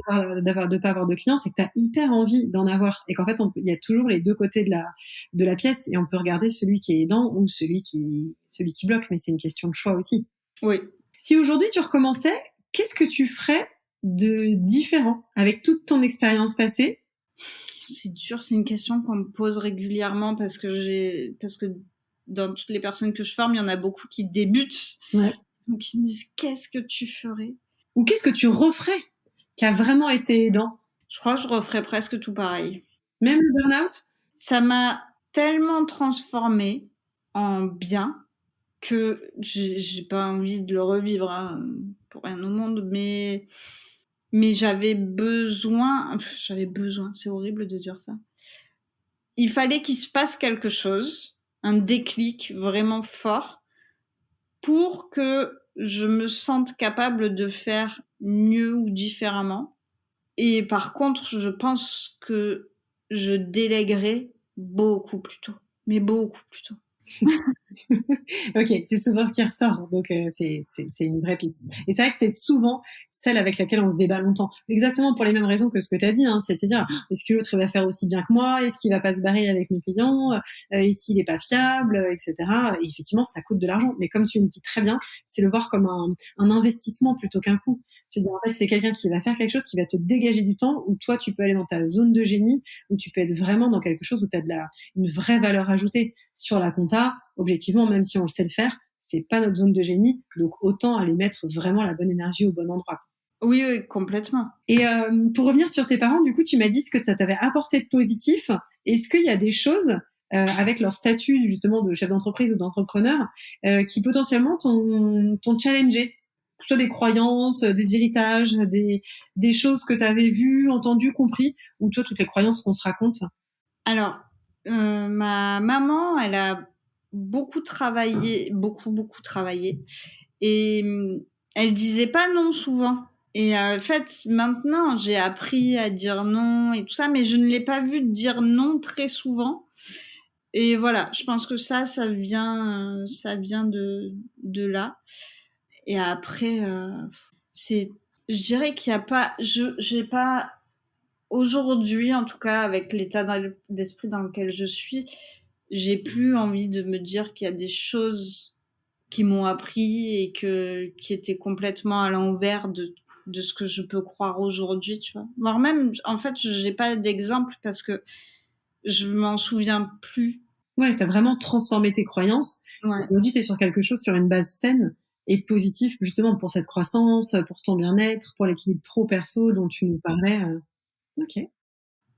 de pas avoir de clients, c'est que tu as hyper envie d'en avoir. Et qu'en fait, il y a toujours les deux côtés de la pièce et on peut regarder celui qui est aidant ou celui qui bloque. Mais c'est une question de choix aussi. Oui. Si aujourd'hui tu recommençais, qu'est-ce que tu ferais de différent avec toute ton expérience passée? C'est dur, c'est une question qu'on me pose régulièrement parce que dans toutes les personnes que je forme, il y en a beaucoup qui débutent. Ouais. Donc ils me disent qu'est-ce que tu ferais? Ou qu'est-ce que tu referais qui a vraiment été aidant? Je crois que je referais presque tout pareil. Même le burn-out? Ça m'a tellement transformée en bien que j'ai pas envie de le revivre pour rien au monde, mais j'avais besoin, c'est horrible de dire ça. Il fallait qu'il se passe quelque chose, un déclic vraiment fort pour que je me sente capable de faire mieux ou différemment. Et par contre, je pense que je délèguerai beaucoup plus tôt, mais beaucoup plus tôt. Ok, c'est souvent ce qui ressort, donc c'est une vraie piste. Et c'est vrai que c'est souvent celle avec laquelle on se débat longtemps, exactement pour les mêmes raisons que ce que tu as dit, c'est de se dire est-ce que l'autre va faire aussi bien que moi, est-ce qu'il va pas se barrer avec mes clients, et s'il est pas fiable, etc. Et effectivement, ça coûte de l'argent, mais comme tu me dis très bien, c'est le voir comme un investissement plutôt qu'un coût. Se dire en fait c'est quelqu'un qui va faire quelque chose qui va te dégager du temps où toi tu peux aller dans ta zone de génie, où tu peux être vraiment dans quelque chose où tu as une vraie valeur ajoutée sur la compta. Objectivement, même si on le sait le faire, c'est pas notre zone de génie, donc autant aller mettre vraiment la bonne énergie au bon endroit. Oui, oui, complètement. Et pour revenir sur tes parents, du coup, tu m'as dit ce que ça t'avait apporté de positif. Est-ce qu'il y a des choses avec leur statut justement de chef d'entreprise ou d'entrepreneur qui potentiellement t'ont challengé, que ce soit des croyances, des héritages, des choses que tu avais vues, entendues, compris, ou toi toutes les croyances qu'on se raconte? Alors, ma maman, elle a beaucoup travaillé, et elle disait pas non souvent. Et en fait, maintenant, j'ai appris à dire non et tout ça, mais je ne l'ai pas vu dire non très souvent. Et voilà, je pense que ça vient de là. Et après, je dirais qu'il y a pas, j'ai pas, aujourd'hui, en tout cas, avec l'état d'esprit dans lequel je suis, j'ai plus envie de me dire qu'il y a des choses qui m'ont appris et qui étaient complètement à l'envers de ce que je peux croire aujourd'hui, tu vois. Voire même, en fait, j'ai pas d'exemple parce que je m'en souviens plus. Ouais, t'as vraiment transformé tes croyances. Ouais. Aujourd'hui, t'es sur quelque chose, sur une base saine et positive, justement pour cette croissance, pour ton bien-être, pour l'équilibre pro-perso dont tu nous parlais. Ok.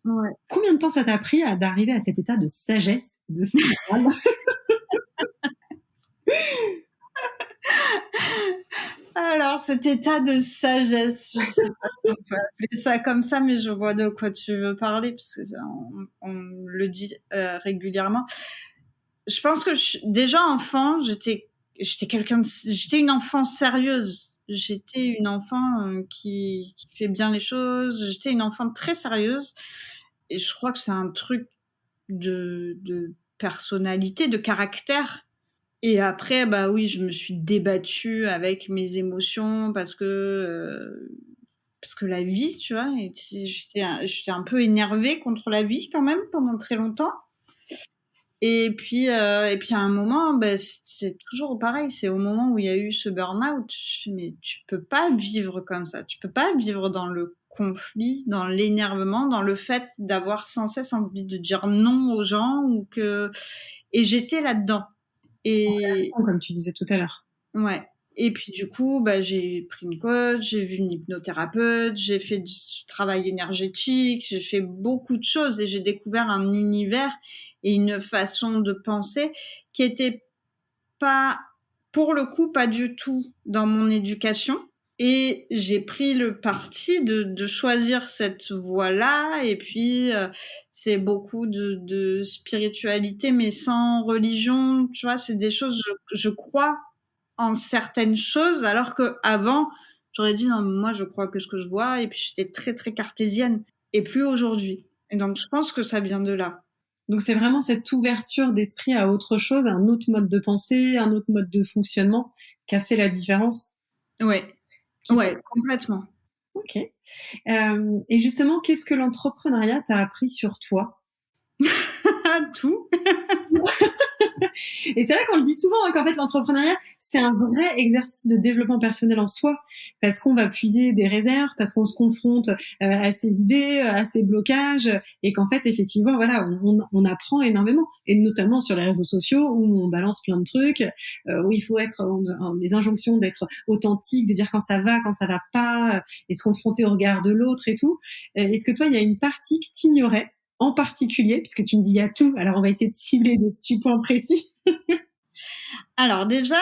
Ouais. Combien de temps ça t'a pris d'arriver à cet état de sagesse, de salle? Alors, cet état de sagesse, je sais pas si on peut appeler ça comme ça, mais je vois de quoi tu veux parler, parce que on le dit régulièrement. Je pense que déjà enfant, j'étais une enfant sérieuse. J'étais une enfant qui fait bien les choses. J'étais une enfant très sérieuse. Et je crois que c'est un truc de personnalité, de caractère. Et après, bah oui, je me suis débattue avec mes émotions parce que la vie, tu vois, j'étais un peu énervée contre la vie quand même pendant très longtemps. Et puis à un moment, bah, c'est toujours pareil. C'est au moment où il y a eu ce burn-out, mais tu peux pas vivre comme ça. Tu peux pas vivre dans le conflit, dans l'énervement, dans le fait d'avoir sans cesse envie de dire non aux gens et j'étais là-dedans. Et comme tu disais tout à l'heure. Ouais. Et puis du coup, bah j'ai pris une coach, j'ai vu une hypnothérapeute, j'ai fait du travail énergétique, j'ai fait beaucoup de choses et j'ai découvert un univers et une façon de penser qui était pas, pour le coup, pas du tout dans mon éducation. Et j'ai pris le parti de choisir cette voie-là. Et puis, c'est beaucoup de spiritualité, mais sans religion. Tu vois, c'est des choses, je crois en certaines choses, alors que avant, j'aurais dit non, moi, je crois que ce que je vois. Et puis, j'étais très, très cartésienne. Et plus aujourd'hui. Et donc, je pense que ça vient de là. Donc, c'est vraiment cette ouverture d'esprit à autre chose, un autre mode de pensée, un autre mode de fonctionnement qui a fait la différence. Ouais. Ouais, complètement. Ok. Et justement, qu'est-ce que l'entrepreneuriat t'a appris sur toi? Tout. Et c'est vrai qu'on le dit souvent, qu'en fait, l'entrepreneuriat, c'est un vrai exercice de développement personnel en soi, parce qu'on va puiser des réserves, parce qu'on se confronte à ses idées, à ses blocages, et qu'en fait, effectivement, voilà, on apprend énormément, et notamment sur les réseaux sociaux où on balance plein de trucs, où il faut être les injonctions d'être authentique, de dire quand ça va pas, et se confronter au regard de l'autre et tout. Est-ce que toi, il y a une partie que t'ignorais en particulier, puisque tu me dis il y a tout, alors on va essayer de cibler des petits points précis. Alors déjà,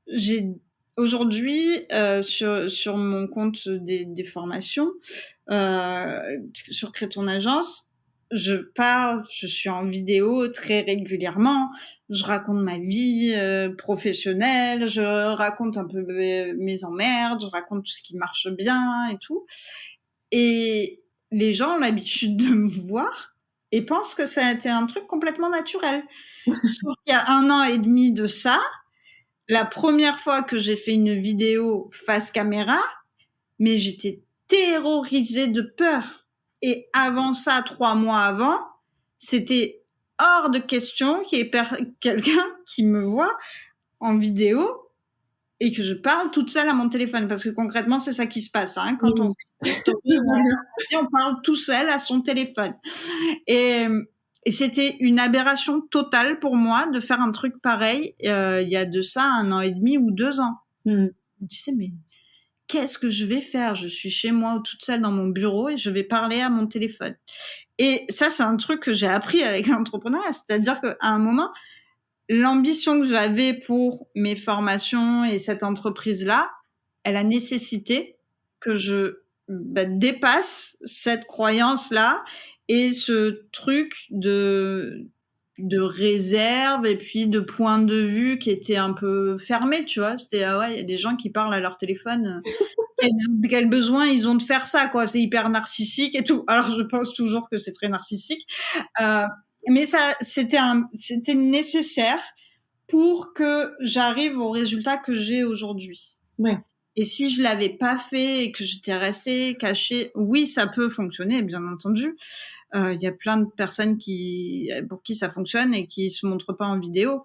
j'ai aujourd'hui sur mon compte des formations, sur Crée ton agence, je suis en vidéo très régulièrement, je raconte ma vie professionnelle, je raconte un peu mes emmerdes, je raconte tout ce qui marche bien et tout. Et les gens ont l'habitude de me voir et pensent que ça a été un truc complètement naturel. Sauf qu'il y a 1 an et demi de ça, la première fois que j'ai fait une vidéo face caméra, mais j'étais terrorisée de peur. Et avant ça, 3 mois avant, c'était hors de question qu'il y ait quelqu'un qui me voit en vidéo et que je parle toute seule à mon téléphone, parce que concrètement, c'est ça qui se passe, hein. Quand on fait une story, on parle tout seul à son téléphone. Et Et c'était une aberration totale pour moi de faire un truc pareil il y a de ça 1 an et demi ou 2 ans. Je me disais, mais qu'est-ce que je vais faire? Je suis chez moi toute seule dans mon bureau et je vais parler à mon téléphone. Et ça, c'est un truc que j'ai appris avec l'entrepreneuriat. C'est-à-dire qu'à un moment, l'ambition que j'avais pour mes formations et cette entreprise-là, elle a nécessité que je dépasse cette croyance-là et ce truc de réserve et puis de point de vue qui était un peu fermé, tu vois. C'était, ah ouais, il y a des gens qui parlent à leur téléphone. Quel besoin ils ont de faire ça, quoi. C'est hyper narcissique et tout. Alors, je pense toujours que c'est très narcissique. Mais ça, c'était nécessaire pour que j'arrive au résultat que j'ai aujourd'hui. Ouais. Et si je l'avais pas fait et que j'étais restée cachée, oui, ça peut fonctionner, bien entendu. Il y a plein de personnes pour qui ça fonctionne et qui se montrent pas en vidéo.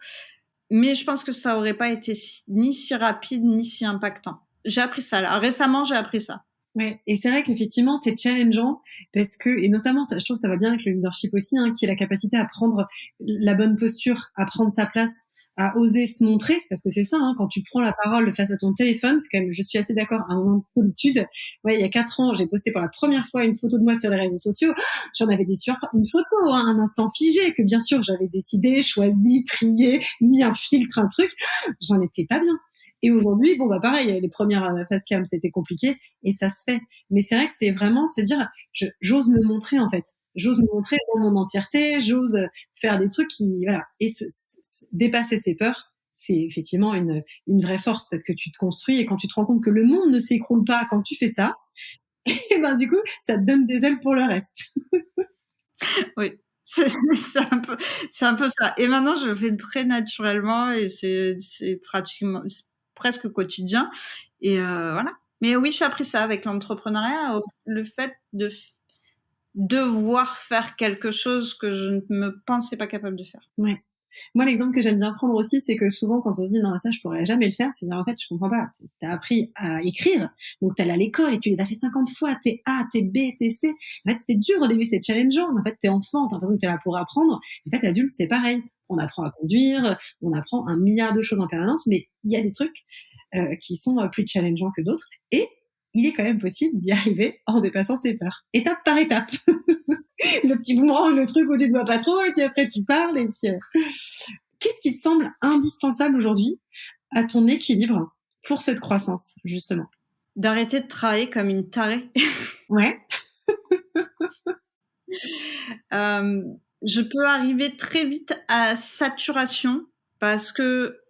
Mais je pense que ça aurait pas été ni si rapide, ni si impactant. J'ai appris ça, là. Récemment, j'ai appris ça. Ouais. Et c'est vrai qu'effectivement, c'est challengeant parce que, et notamment, ça, je trouve que ça va bien avec le leadership aussi, qui est la capacité à prendre la bonne posture, à prendre sa place, à oser se montrer, parce que c'est ça, quand tu prends la parole face à ton téléphone, c'est quand même, je suis assez d'accord, un moment de solitude. Ouais, il y a 4 ans, j'ai posté pour la première fois une photo de moi sur les réseaux sociaux. J'en avais une photo, un instant figé, que bien sûr, j'avais décidé, choisi, trié, mis un filtre, un truc. J'en étais pas bien. Et aujourd'hui, pareil, les premières facecam, c'était compliqué, et ça se fait. Mais c'est vrai que c'est vraiment se dire, j'ose me montrer, en fait. J'ose me montrer dans mon entièreté, j'ose faire des trucs voilà. Et dépasser ses peurs, c'est effectivement une vraie force, parce que tu te construis, et quand tu te rends compte que le monde ne s'écroule pas quand tu fais ça, et du coup, ça te donne des ailes pour le reste. Oui. C'est un peu ça. Et maintenant, je le fais très naturellement, et c'est pratiquement, c'est presque quotidien. Et voilà. Mais oui, j'ai appris ça avec l'entrepreneuriat, le fait de devoir faire quelque chose que je ne me pensais pas capable de faire. Ouais. Moi, l'exemple que j'aime bien prendre aussi, c'est que souvent, quand on se dit non, ça, je pourrais jamais le faire, c'est dire en fait, je comprends pas. T'as appris à écrire, donc t'es allé à l'école et tu les as fait 50 fois, t'es A, t'es B, t'es C. En fait, c'était dur au début, c'est challengeant. En fait, t'es enfant, t'as l'impression que t'es là pour apprendre. En fait, adulte, c'est pareil. On apprend à conduire, on apprend 1 milliard de choses en permanence, mais il y a des trucs qui sont plus challengeants que d'autres. Et il est quand même possible d'y arriver en dépassant ses peurs, étape par étape. Le petit boomerang, le truc où tu ne vois pas trop, et puis après tu parles, et puis... Qu'est-ce qui te semble indispensable aujourd'hui à ton équilibre pour cette croissance, justement? D'arrêter de travailler comme une tarée. Ouais. Je peux arriver très vite à saturation, parce que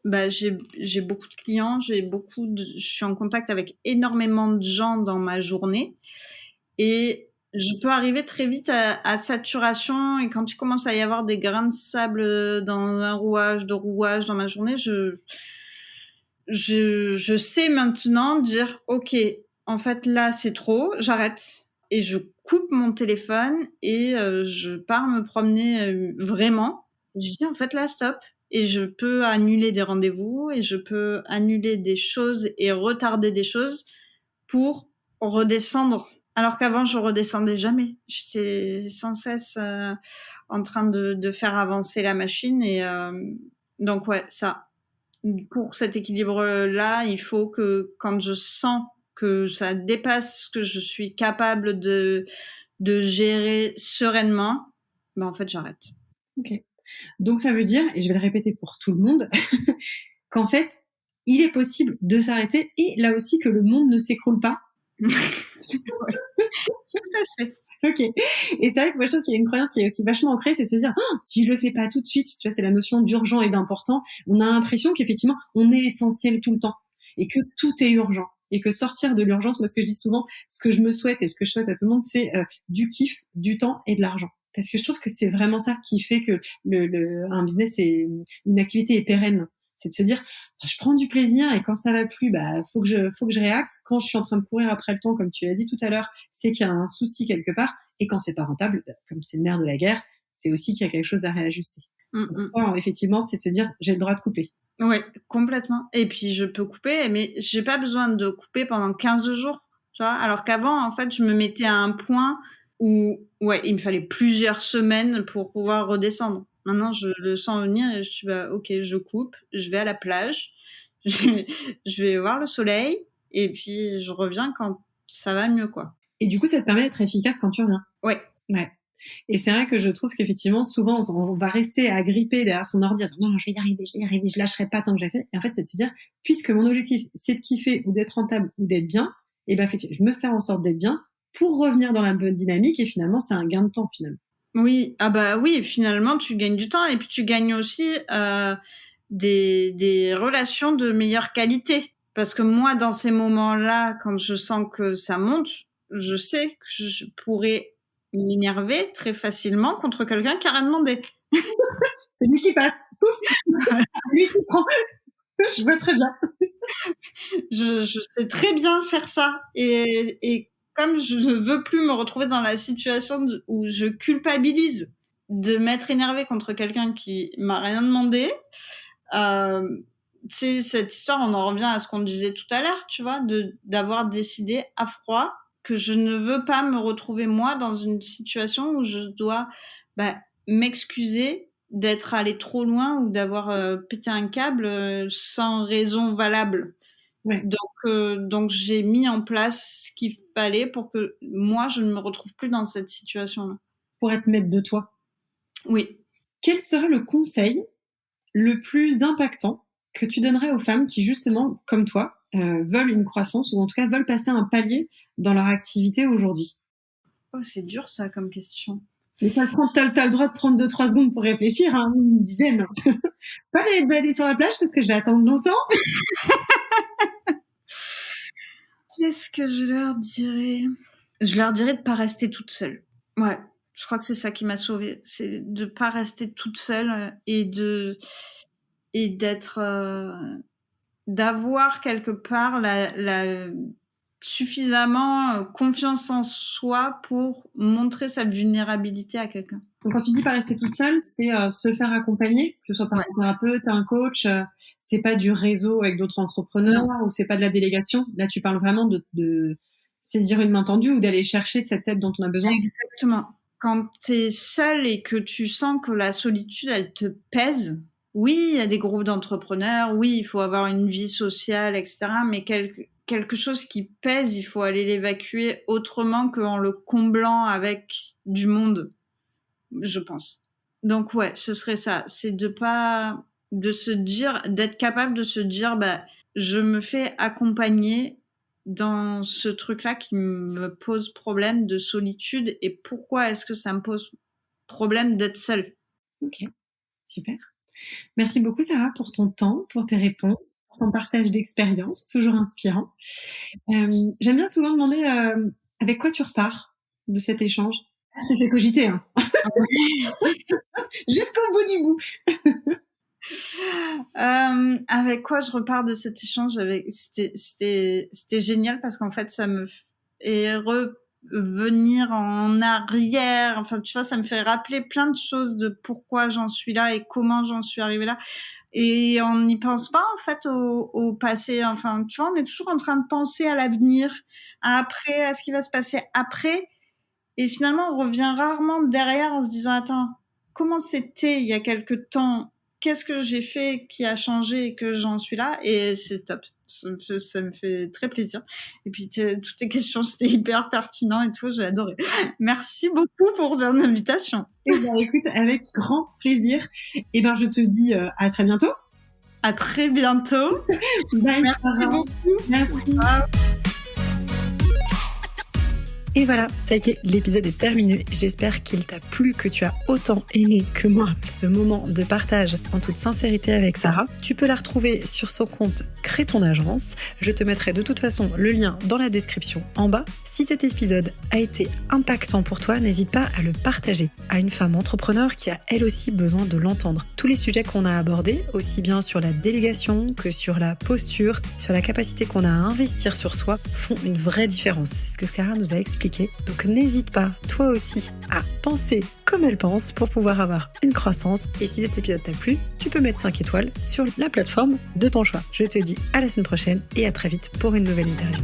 j'ai beaucoup de clients, je suis en contact avec énormément de gens dans ma journée, et je peux arriver très vite à saturation, et quand il commence à y avoir des grains de sable dans un rouage dans ma journée, je sais maintenant dire, ok, en fait là c'est trop, j'arrête, et je coupe mon téléphone, et je pars me promener vraiment. Je dis en fait là stop, et je peux annuler des rendez-vous, et je peux annuler des choses et retarder des choses pour redescendre. Alors qu'avant, je redescendais jamais. J'étais sans cesse en train de faire avancer la machine. Et donc, ouais, ça. Pour cet équilibre-là, il faut que quand je sens que ça dépasse ce que je suis capable de gérer sereinement, en fait, j'arrête. Ok. Donc, ça veut dire, et je vais le répéter pour tout le monde, qu'en fait, il est possible de s'arrêter, et là aussi que le monde ne s'écroule pas. Ouais. Tout à fait. Ok. Et c'est vrai que moi, je trouve qu'il y a une croyance qui est aussi vachement ancrée, c'est de se dire, si je le fais pas tout de suite, tu vois, c'est la notion d'urgent et d'important. On a l'impression qu'effectivement, on est essentiel tout le temps, et que tout est urgent, et que sortir de l'urgence, moi, ce que je dis souvent, ce que je me souhaite et ce que je souhaite à tout le monde, c'est du kiff, du temps et de l'argent. Parce que je trouve que c'est vraiment ça qui fait que un business, une activité est pérenne. C'est de se dire, je prends du plaisir, et quand ça va plus, faut que je réaxe. Quand je suis en train de courir après le temps, comme tu l'as dit tout à l'heure, c'est qu'il y a un souci quelque part. Et quand c'est pas rentable, comme c'est le nerf de la guerre, c'est aussi qu'il y a quelque chose à réajuster. Donc, effectivement, c'est de se dire, j'ai le droit de couper. Oui, complètement. Et puis, je peux couper, mais j'ai pas besoin de couper pendant 15 jours, tu vois. Alors qu'avant, en fait, je me mettais à un point où il me fallait plusieurs semaines pour pouvoir redescendre. Maintenant, je le sens venir et je suis ok, je coupe, je vais à la plage, je vais voir le soleil et puis je reviens quand ça va mieux, quoi. Et du coup, ça te permet d'être efficace quand tu reviens. Ouais. Et c'est vrai que je trouve qu'effectivement, souvent, on va rester agripper derrière son ordi, en disant, non, je vais y arriver, je lâcherai pas tant que j'ai fait. Et en fait, c'est de se dire, puisque mon objectif, c'est de kiffer ou d'être rentable ou d'être bien, et effectivement, je me fais en sorte d'être bien pour revenir dans la bonne dynamique et finalement, c'est un gain de temps, finalement. Oui, oui, finalement, tu gagnes du temps et puis tu gagnes aussi des relations de meilleure qualité. Parce que moi, dans ces moments-là, quand je sens que ça monte, je sais que je pourrais m'énerver très facilement contre quelqu'un qui a rien demandé. C'est lui qui passe. Lui qui prend. Je vois très bien. Je sais très bien faire ça. Et comme je ne veux plus me retrouver dans la situation où je culpabilise de m'être énervée contre quelqu'un qui m'a rien demandé, c'est cette histoire, on en revient à ce qu'on disait tout à l'heure, tu vois, d'avoir décidé à froid que je ne veux pas me retrouver moi dans une situation où je dois m'excuser d'être allé trop loin ou d'avoir pété un câble sans raison valable. Ouais. Donc j'ai mis en place ce qu'il fallait pour que moi je ne me retrouve plus dans cette situation-là. Pour être maître de toi. Oui. Quel serait le conseil le plus impactant que tu donnerais aux femmes qui justement, comme toi, veulent une croissance ou en tout cas veulent passer un palier dans leur activité aujourd'hui? Oh, c'est dur ça comme question. Mais t'as le droit de prendre 2-3 secondes pour réfléchir, hein, une dizaine. Pas d'aller te balader sur la plage parce que je vais attendre longtemps. Qu'est-ce que je leur dirais? Je leur dirais de pas rester toute seule. Ouais, je crois que c'est ça qui m'a sauvée, c'est de pas rester toute seule et d'être d'avoir quelque part la suffisamment confiance en soi pour montrer sa vulnérabilité à quelqu'un. Donc quand tu dis pas rester toute seule, c'est se faire accompagner, que ce soit par un thérapeute, un coach, c'est pas du réseau avec d'autres entrepreneurs ou c'est pas de la délégation. Là, tu parles vraiment de saisir une main tendue ou d'aller chercher cette aide dont on a besoin. Exactement. Quand t'es seule et que tu sens que la solitude, elle te pèse, oui, il y a des groupes d'entrepreneurs, oui, il faut avoir une vie sociale, etc. Mais quelque chose qui pèse, il faut aller l'évacuer autrement qu'en le comblant avec du monde, je pense. Donc ouais, ce serait ça, c'est d'être capable de se dire, je me fais accompagner dans ce truc-là qui me pose problème de solitude et pourquoi est-ce que ça me pose problème d'être seule. Ok, super. Merci beaucoup Sarah pour ton temps, pour tes réponses, pour ton partage d'expérience, toujours inspirant. J'aime bien souvent demander avec quoi tu repars de cet échange. Je t'ai fait cogiter, hein. Jusqu'au bout du bout. Avec quoi je repars de cet échange? C'était génial parce qu'en fait ça me fait revenir en arrière, enfin tu vois, ça me fait rappeler plein de choses de pourquoi j'en suis là et comment j'en suis arrivée là, et on n'y pense pas en fait au passé, enfin tu vois, on est toujours en train de penser à l'avenir, à ce qui va se passer après, et finalement on revient rarement derrière en se disant attends, comment c'était il y a quelque temps, qu'est-ce que j'ai fait qui a changé et que j'en suis là, et c'est top. Ça me fait très plaisir. Et puis, toutes tes questions, c'était hyper pertinent et tout, j'ai adoré. Merci beaucoup pour ton invitation. Eh bien, écoute, avec grand plaisir. Eh bien, je te dis à très bientôt. À très bientôt. Bye, merci Sarah. beaucoup. Merci. Et voilà, ça y est, l'épisode est terminé. J'espère qu'il t'a plu, que tu as autant aimé que moi ce moment de partage en toute sincérité avec Sarah. Tu peux la retrouver sur son compte Crée ton agence. Je te mettrai de toute façon le lien dans la description en bas. Si cet épisode a été impactant pour toi, n'hésite pas à le partager à une femme entrepreneur qui a elle aussi besoin de l'entendre. Tous les sujets qu'on a abordés, aussi bien sur la délégation que sur la posture, sur la capacité qu'on a à investir sur soi, font une vraie différence. C'est ce que Sarah nous a expliqué. Donc n'hésite pas, toi aussi, à penser comme elle pense pour pouvoir avoir une croissance. Et si cet épisode t'a plu, tu peux mettre 5 étoiles sur la plateforme de ton choix. Je te dis à la semaine prochaine et à très vite pour une nouvelle interview.